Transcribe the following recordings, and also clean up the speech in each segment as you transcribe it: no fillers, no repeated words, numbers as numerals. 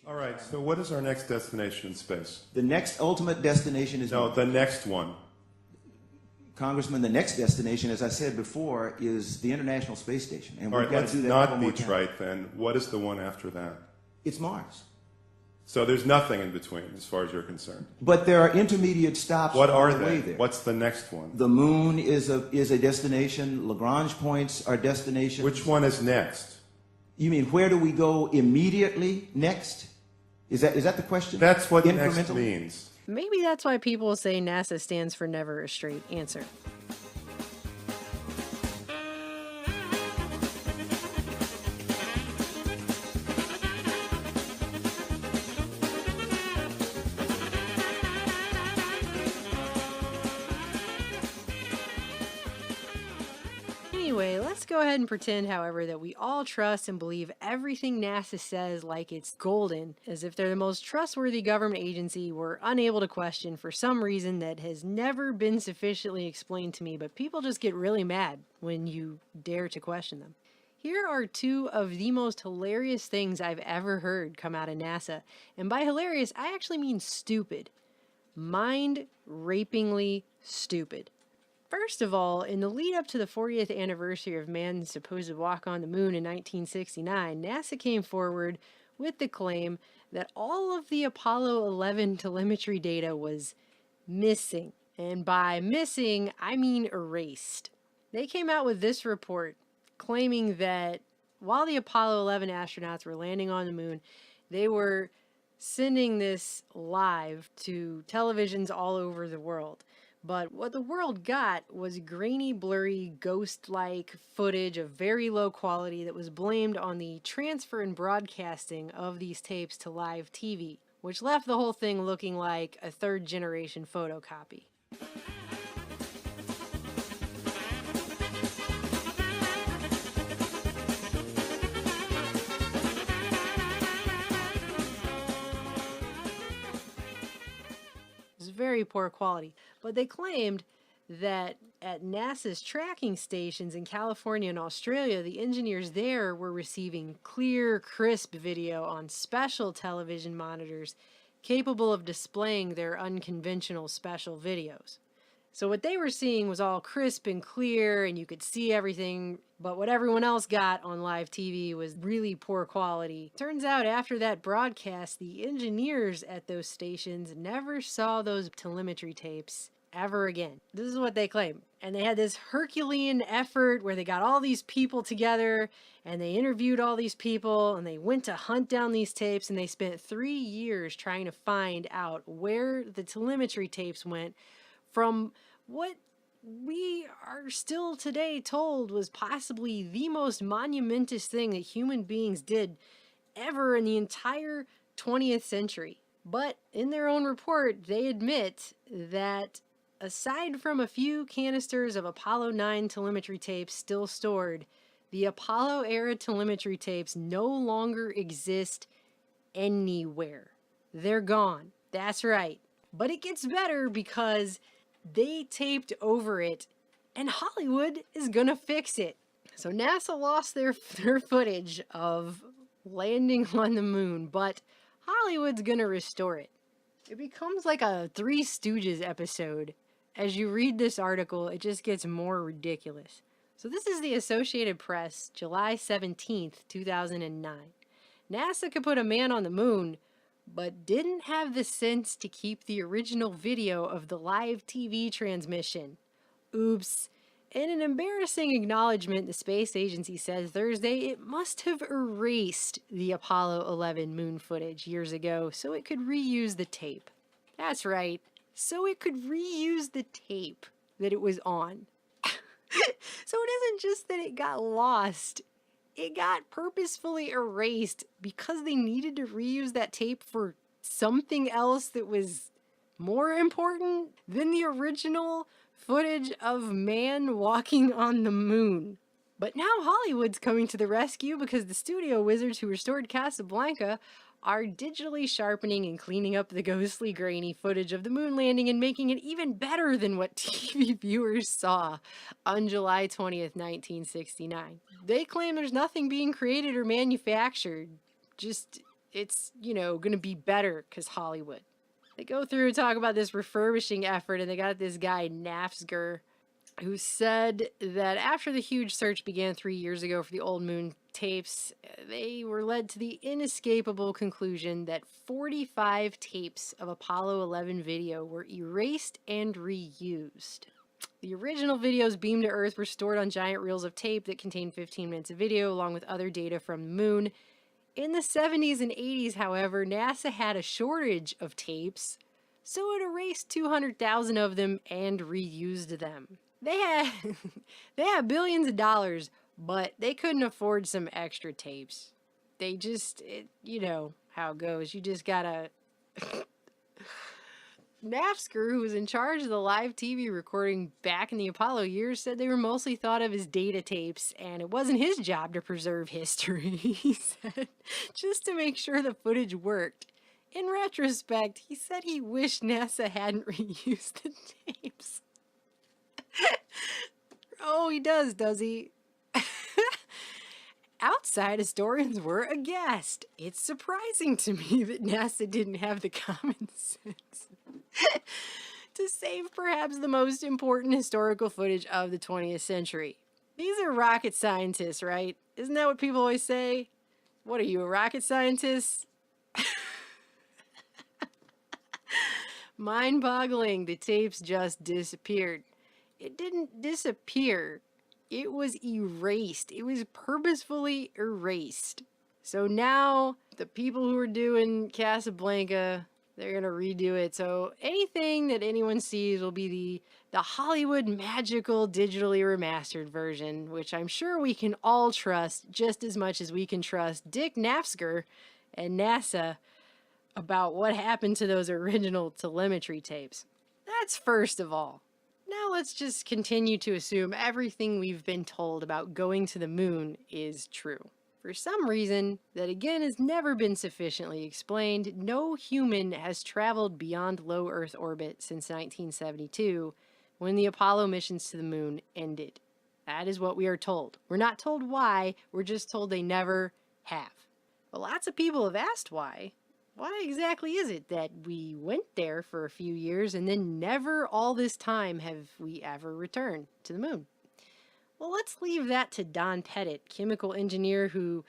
All right, so what is our next destination in space? The next ultimate destination is... No, the next one. Congressman, the next destination, as I said before, is the International Space Station. And All we've right, got let's to do that not one be more time. trite then. What is the one after that? It's Mars. So there's nothing in between as far as you're concerned. But there are intermediate stops What are on the way they? there. What's the next one? The moon is a destination. Lagrange points are destinations. Which one is next? You mean where do we go immediately next? Is that the question? That's what next means. Maybe that's why people say NASA stands for never a straight answer. Anyway, let's go ahead and pretend, however, that we all trust and believe everything NASA says like it's golden, as if they're the most trustworthy government agency we're unable to question for some reason that has never been sufficiently explained to me, but people just get really mad when you dare to question them. Here are two of the most hilarious things I've ever heard come out of NASA, and by hilarious, I actually mean stupid. Mind-rapingly stupid. First of all, in the lead up to the 40th anniversary of man's supposed walk on the moon in 1969, NASA came forward with the claim that all of the Apollo 11 telemetry data was missing. And by missing, I mean erased. They came out with this report claiming that while the Apollo 11 astronauts were landing on the moon, they were sending this live to televisions all over the world. But what the world got was grainy, blurry, ghost-like footage of very low quality that was blamed on the transfer and broadcasting of these tapes to live TV, which left the whole thing looking like a third-generation photocopy. Very poor quality, but they claimed that at NASA's tracking stations in California and Australia, the engineers there were receiving clear, crisp video on special television monitors capable of displaying their unconventional special videos. So what they were seeing was all crisp and clear and you could see everything, but what everyone else got on live TV was really poor quality. Turns out after that broadcast, the engineers at those stations never saw those telemetry tapes ever again. This is what they claim. And they had this Herculean effort where they got all these people together and they interviewed all these people and they went to hunt down these tapes and they spent 3 years trying to find out where the telemetry tapes went from what we are still today told was possibly the most monumentous thing that human beings did ever in the entire 20th century. But in their own report, they admit that aside from a few canisters of Apollo 9 telemetry tapes still stored, the Apollo era telemetry tapes no longer exist anywhere. They're gone. That's right. But it gets better because they taped over it, and Hollywood is gonna fix it. So NASA lost their footage of landing on the moon, but Hollywood's gonna restore it. It becomes like a Three Stooges episode. As you read this article, it just gets more ridiculous. So this is the Associated Press, July 17th, 2009. NASA could put a man on the moon, but didn't have the sense to keep the original video of the live TV transmission. Oops. In an embarrassing acknowledgement, the space agency says Thursday it must have erased the Apollo 11 moon footage years ago so it could reuse the tape. That's right. So it could reuse the tape that it was on. So it isn't just that it got lost. It got purposefully erased because they needed to reuse that tape for something else that was more important than the original footage of man walking on the moon. But now Hollywood's coming to the rescue because the studio wizards who restored Casablanca are digitally sharpening and cleaning up the ghostly, grainy footage of the moon landing and making it even better than what TV viewers saw on July 20th, 1969. They claim there's nothing being created or manufactured. Just it's, going to be better because Hollywood. They go through and talk about this refurbishing effort, and they got this guy, Nafzger, who said that after the huge search began 3 years ago for the old moon tapes, they were led to the inescapable conclusion that 45 tapes of Apollo 11 video were erased and reused. The original videos beamed to Earth were stored on giant reels of tape that contained 15 minutes of video along with other data from the moon. In the 70s and 80s, however, NASA had a shortage of tapes, so it erased 200,000 of them and reused them. They had they had billions of dollars, but they couldn't afford some extra tapes. They just, you know how it goes. You just gotta... Nafzger, who was in charge of the live TV recording back in the Apollo years, said they were mostly thought of as data tapes, and it wasn't his job to preserve history, he said, just to make sure the footage worked. In retrospect, he said he wished NASA hadn't reused the tapes. Oh, he does he? Outside historians were aghast. It's surprising to me that NASA didn't have the common sense to save perhaps the most important historical footage of the 20th century. These are rocket scientists, right? Isn't that what people always say? What are you, a rocket scientist? Mind-boggling. The tapes just disappeared. It didn't disappear. It was erased. It was purposefully erased. So now the people who are doing Casablanca, they're going to redo it. So anything that anyone sees will be the Hollywood magical digitally remastered version, which I'm sure we can all trust just as much as we can trust Dick Nafzger and NASA about what happened to those original telemetry tapes. That's first of all. Now let's just continue to assume everything we've been told about going to the moon is true. For some reason that again has never been sufficiently explained, no human has traveled beyond low Earth orbit since 1972, when the Apollo missions to the moon ended. That is what we are told. We're not told why, we're just told they never have. But lots of people have asked why. Why exactly is it that we went there for a few years and then never all this time have we ever returned to the moon? Well, let's leave that to Don Pettit, chemical engineer who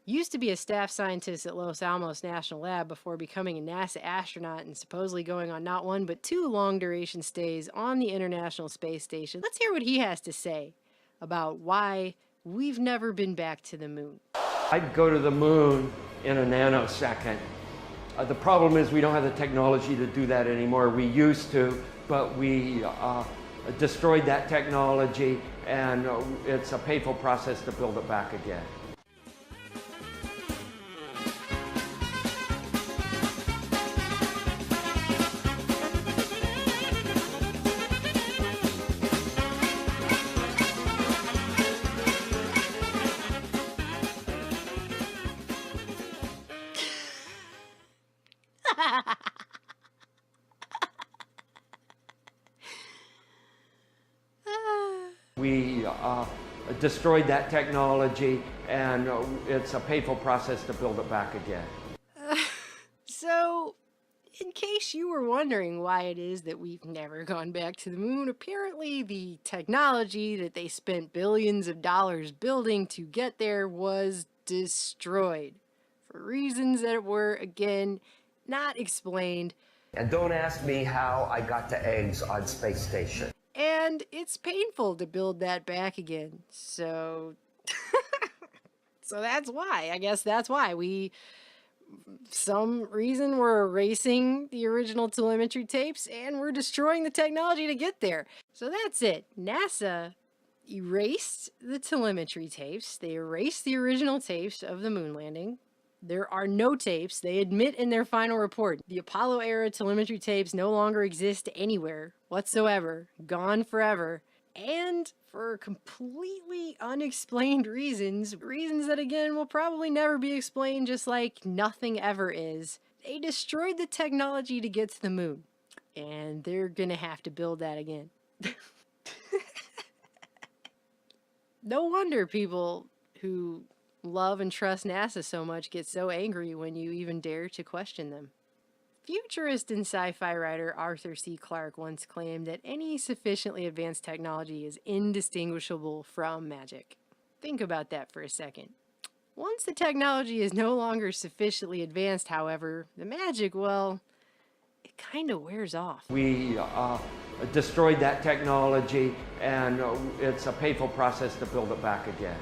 used to be a staff scientist at Los Alamos National Lab before becoming a NASA astronaut and supposedly going on not one but two long-duration stays on the International Space Station. Let's hear what he has to say about why we've never been back to the moon. I'd go to the moon in a nanosecond. The problem is we don't have the technology to do that anymore. We used to, but we destroyed that technology, and it's a painful process to build it back again. We destroyed that technology, and it's a painful process to build it back again. So, in case you were wondering why it is that we've never gone back to the moon, apparently the technology that they spent billions of dollars building to get there was destroyed for reasons that were, again, not explained. And don't ask me how I got to eggs on space station. And it's painful to build that back again. So, so that's why. I guess that's why some reason we're erasing the original telemetry tapes and we're destroying the technology to get there. So that's it. NASA erased the telemetry tapes. They erased the original tapes of the moon landing. There are no tapes. They admit in their final report, the Apollo era telemetry tapes no longer exist anywhere whatsoever, gone forever, and for completely unexplained reasons that again will probably never be explained, just like nothing ever is. They destroyed the technology to get to the moon, and they're gonna have to build that again. No wonder people who love and trust NASA so much get so angry when you even dare to question them. Futurist and sci-fi writer Arthur C. Clarke once claimed that any sufficiently advanced technology is indistinguishable from magic. Think about that for a second. Once the technology is no longer sufficiently advanced, however, the magic, well, it kind of wears off. We destroyed that technology, and it's a painful process to build it back again.